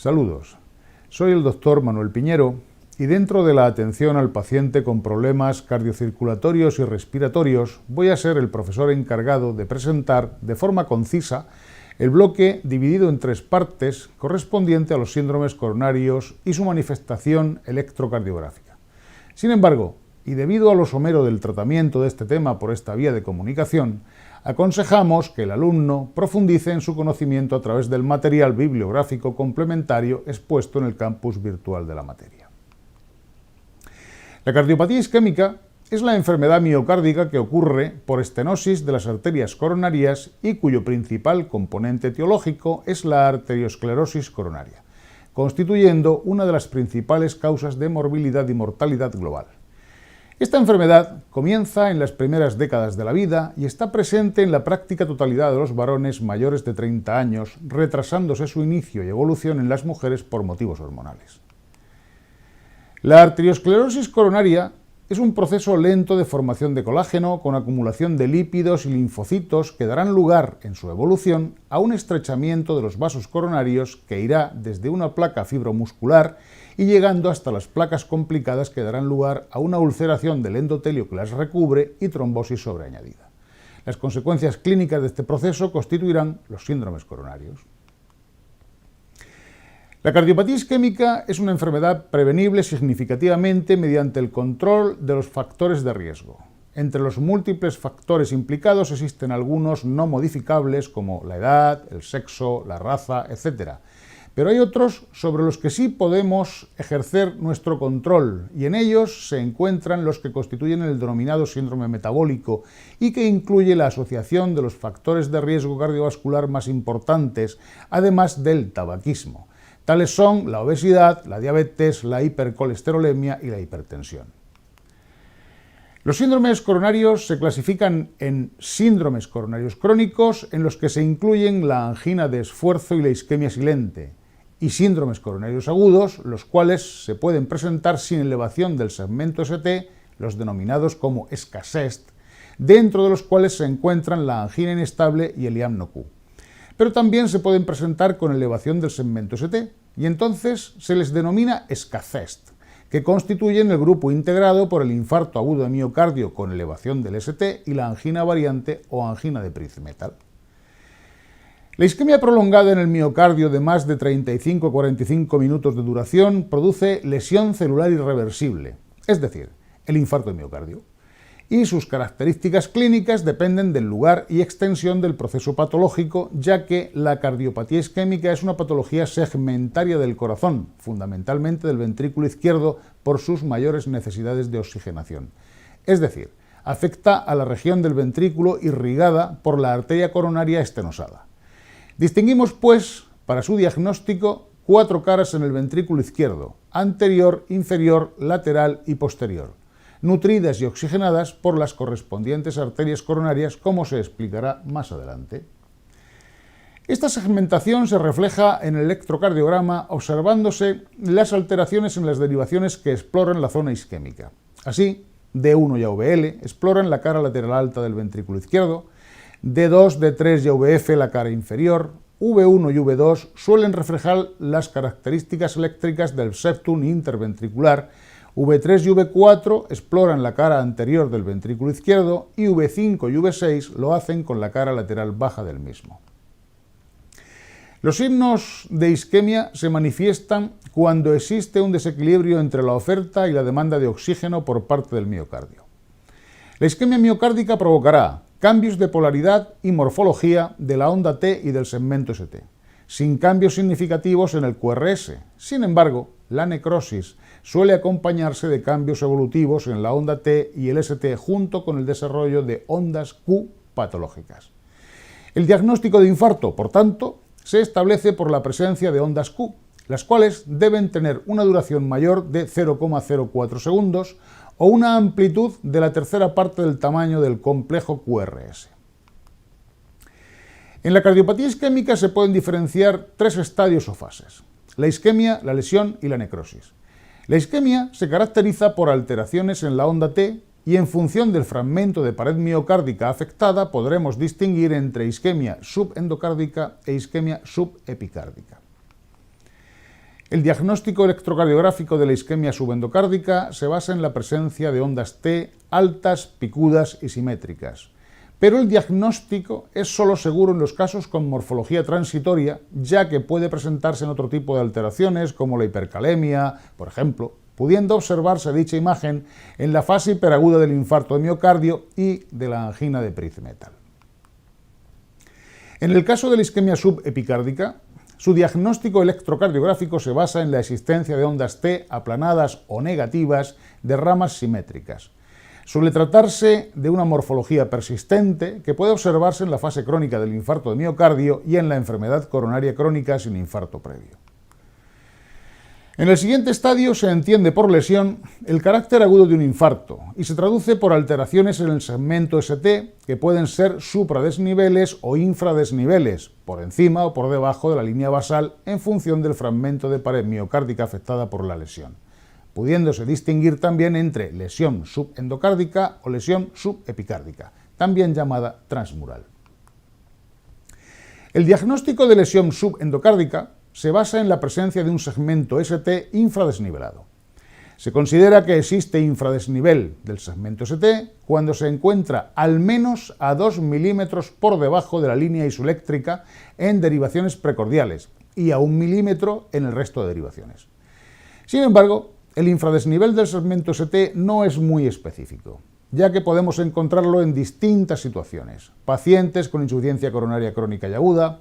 Saludos, soy el doctor Manuel Piñero y dentro de la atención al paciente con problemas cardiocirculatorios y respiratorios voy a ser el profesor encargado de presentar de forma concisa el bloque dividido en 3 partes correspondiente a los síndromes coronarios y su manifestación electrocardiográfica. Sin embargo, y debido a lo somero del tratamiento de este tema por esta vía de comunicación, aconsejamos que el alumno profundice en su conocimiento a través del material bibliográfico complementario expuesto en el campus virtual de la materia. La cardiopatía isquémica es la enfermedad miocárdica que ocurre por estenosis de las arterias coronarias y cuyo principal componente etiológico es la arteriosclerosis coronaria, constituyendo una de las principales causas de morbilidad y mortalidad global. Esta enfermedad comienza en las primeras décadas de la vida y está presente en la práctica totalidad de los varones mayores de 30 años, retrasándose su inicio y evolución en las mujeres por motivos hormonales. La arteriosclerosis coronaria es un proceso lento de formación de colágeno con acumulación de lípidos y linfocitos que darán lugar, en su evolución, a un estrechamiento de los vasos coronarios que irá desde una placa fibromuscular y llegando hasta las placas complicadas que darán lugar a una ulceración del endotelio que las recubre y trombosis sobreañadida. Las consecuencias clínicas de este proceso constituirán los síndromes coronarios. La cardiopatía isquémica es una enfermedad prevenible significativamente mediante el control de los factores de riesgo. Entre los múltiples factores implicados existen algunos no modificables como la edad, el sexo, la raza, etc. Pero hay otros sobre los que sí podemos ejercer nuestro control y en ellos se encuentran los que constituyen el denominado síndrome metabólico y que incluye la asociación de los factores de riesgo cardiovascular más importantes, además del tabaquismo. Tales son la obesidad, la diabetes, la hipercolesterolemia y la hipertensión. Los síndromes coronarios se clasifican en síndromes coronarios crónicos, en los que se incluyen la angina de esfuerzo y la isquemia silente, y síndromes coronarios agudos, los cuales se pueden presentar sin elevación del segmento ST, los denominados como SCASEST, dentro de los cuales se encuentran la angina inestable y el IAM-NO-Q. Pero también se pueden presentar con elevación del segmento ST, y entonces se les denomina SCACEST, que constituyen el grupo integrado por el infarto agudo de miocardio con elevación del ST y la angina variante o angina de Prinzmetal. La isquemia prolongada en el miocardio de más de 35 a 45 minutos de duración produce lesión celular irreversible, es decir, el infarto de miocardio, y sus características clínicas dependen del lugar y extensión del proceso patológico, ya que la cardiopatía isquémica es una patología segmentaria del corazón, fundamentalmente del ventrículo izquierdo por sus mayores necesidades de oxigenación. Es decir, afecta a la región del ventrículo irrigada por la arteria coronaria estenosada. Distinguimos, pues, para su diagnóstico, 4 caras en el ventrículo izquierdo: anterior, inferior, lateral y posterior, nutridas y oxigenadas por las correspondientes arterias coronarias, como se explicará más adelante. Esta segmentación se refleja en el electrocardiograma observándose las alteraciones en las derivaciones que exploran la zona isquémica. Así, D1 y AVL exploran la cara lateral alta del ventrículo izquierdo, D2, D3 y AVF la cara inferior, V1 y V2 suelen reflejar las características eléctricas del septum interventricular, V3 y V4 exploran la cara anterior del ventrículo izquierdo y V5 y V6 lo hacen con la cara lateral baja del mismo. Los signos de isquemia se manifiestan cuando existe un desequilibrio entre la oferta y la demanda de oxígeno por parte del miocardio. La isquemia miocárdica provocará cambios de polaridad y morfología de la onda T y del segmento ST, sin cambios significativos en el QRS. Sin embargo, la necrosis suele acompañarse de cambios evolutivos en la onda T y el ST junto con el desarrollo de ondas Q patológicas. El diagnóstico de infarto, por tanto, se establece por la presencia de ondas Q, las cuales deben tener una duración mayor de 0,04 segundos o una amplitud de la tercera parte del tamaño del complejo QRS. En la cardiopatía isquémica se pueden diferenciar 3 estadios o fases: la isquemia, la lesión y la necrosis. La isquemia se caracteriza por alteraciones en la onda T y en función del fragmento de pared miocárdica afectada podremos distinguir entre isquemia subendocárdica e isquemia subepicárdica. El diagnóstico electrocardiográfico de la isquemia subendocárdica se basa en la presencia de ondas T altas, picudas y simétricas. Pero el diagnóstico es solo seguro en los casos con morfología transitoria, ya que puede presentarse en otro tipo de alteraciones, como la hipercalemia, por ejemplo, pudiendo observarse dicha imagen en la fase hiperaguda del infarto de miocardio y de la angina de Prinzmetal. En el caso de la isquemia subepicárdica, su diagnóstico electrocardiográfico se basa en la existencia de ondas T aplanadas o negativas de ramas simétricas. Suele tratarse de una morfología persistente que puede observarse en la fase crónica del infarto de miocardio y en la enfermedad coronaria crónica sin infarto previo. En el siguiente estadio se entiende por lesión el carácter agudo de un infarto y se traduce por alteraciones en el segmento ST que pueden ser supradesniveles o infradesniveles, por encima o por debajo de la línea basal en función del fragmento de pared miocárdica afectada por la lesión, pudiéndose distinguir también entre lesión subendocárdica o lesión subepicárdica, también llamada transmural. El diagnóstico de lesión subendocárdica se basa en la presencia de un segmento ST infradesnivelado. Se considera que existe infradesnivel del segmento ST cuando se encuentra al menos a 2 milímetros por debajo de la línea isoeléctrica en derivaciones precordiales y a 1 milímetro en el resto de derivaciones. Sin embargo, el infradesnivel del segmento ST no es muy específico, ya que podemos encontrarlo en distintas situaciones: pacientes con insuficiencia coronaria crónica y aguda,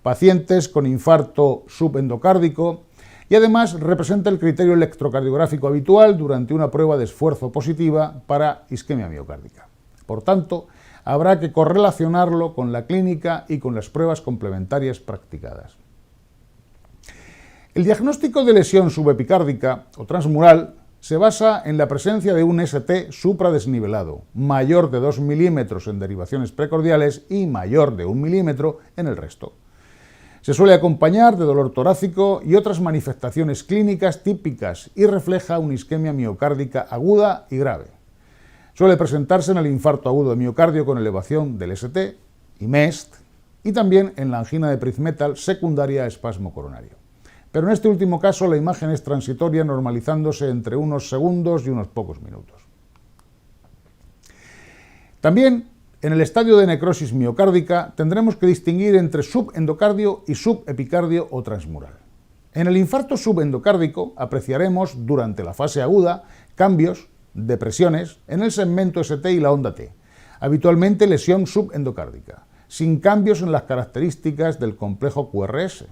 pacientes con infarto subendocárdico, y además representa el criterio electrocardiográfico habitual durante una prueba de esfuerzo positiva para isquemia miocárdica. Por tanto, habrá que correlacionarlo con la clínica y con las pruebas complementarias practicadas. El diagnóstico de lesión subepicárdica o transmural se basa en la presencia de un ST supradesnivelado, mayor de 2 milímetros en derivaciones precordiales y mayor de 1 milímetro en el resto. Se suele acompañar de dolor torácico y otras manifestaciones clínicas típicas y refleja una isquemia miocárdica aguda y grave. Suele presentarse en el infarto agudo de miocardio con elevación del ST y MEST y también en la angina de Prinzmetal secundaria a espasmo coronario. Pero en este último caso la imagen es transitoria, normalizándose entre unos segundos y unos pocos minutos. También en el estadio de necrosis miocárdica tendremos que distinguir entre subendocardio y subepicardio o transmural. En el infarto subendocárdico apreciaremos durante la fase aguda cambios, depresiones, en el segmento ST y la onda T, habitualmente lesión subendocárdica, sin cambios en las características del complejo QRS.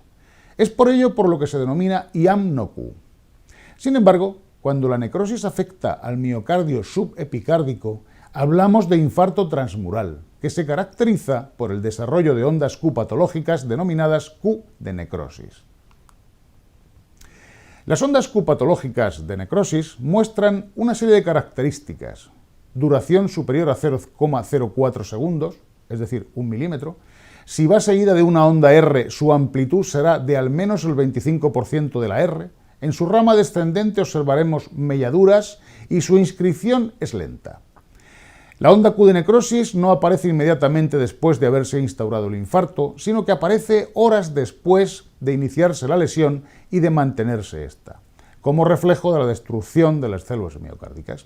Es por ello por lo que se denomina IAM no Q. Sin embargo, cuando la necrosis afecta al miocardio subepicárdico, hablamos de infarto transmural, que se caracteriza por el desarrollo de ondas Q patológicas denominadas Q de necrosis. Las ondas Q patológicas de necrosis muestran una serie de características: duración superior a 0,04 segundos, es decir, 1 milímetro. Si va seguida de una onda R, su amplitud será de al menos el 25% de la R. En su rama descendente observaremos melladuras y su inscripción es lenta. La onda Q de necrosis no aparece inmediatamente después de haberse instaurado el infarto, sino que aparece horas después de iniciarse la lesión y de mantenerse esta, como reflejo de la destrucción de las células miocárdicas.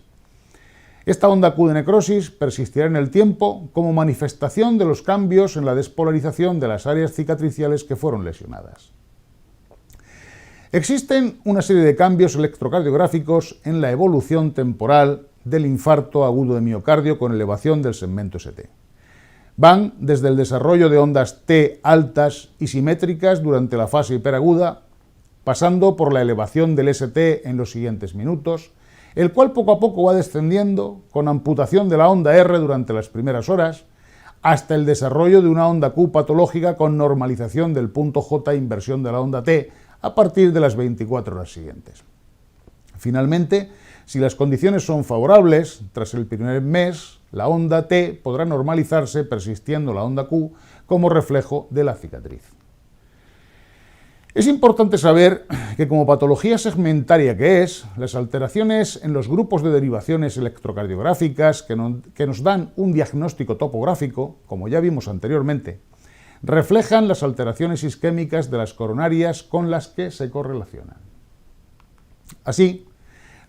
Esta onda Q de necrosis persistirá en el tiempo como manifestación de los cambios en la despolarización de las áreas cicatriciales que fueron lesionadas. Existen una serie de cambios electrocardiográficos en la evolución temporal del infarto agudo de miocardio con elevación del segmento ST. Van desde el desarrollo de ondas T altas y simétricas durante la fase hiperaguda, pasando por la elevación del ST en los siguientes minutos, el cual poco a poco va descendiendo con amputación de la onda R durante las primeras horas, hasta el desarrollo de una onda Q patológica con normalización del punto J e inversión de la onda T a partir de las 24 horas siguientes. Finalmente, si las condiciones son favorables, tras el primer mes, la onda T podrá normalizarse persistiendo la onda Q como reflejo de la cicatriz. Es importante saber que como patología segmentaria que es, las alteraciones en los grupos de derivaciones electrocardiográficas que nos dan un diagnóstico topográfico, como ya vimos anteriormente, reflejan las alteraciones isquémicas de las coronarias con las que se correlacionan. Así,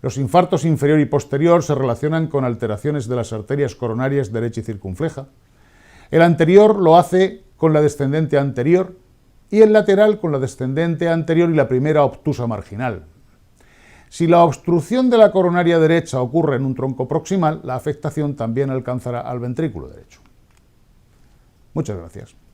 los infartos inferior y posterior se relacionan con alteraciones de las arterias coronarias derecha y circunfleja. El anterior lo hace con la descendente anterior y el lateral con la descendente anterior y la primera obtusa marginal. Si la obstrucción de la coronaria derecha ocurre en un tronco proximal, la afectación también alcanzará al ventrículo derecho. Muchas gracias.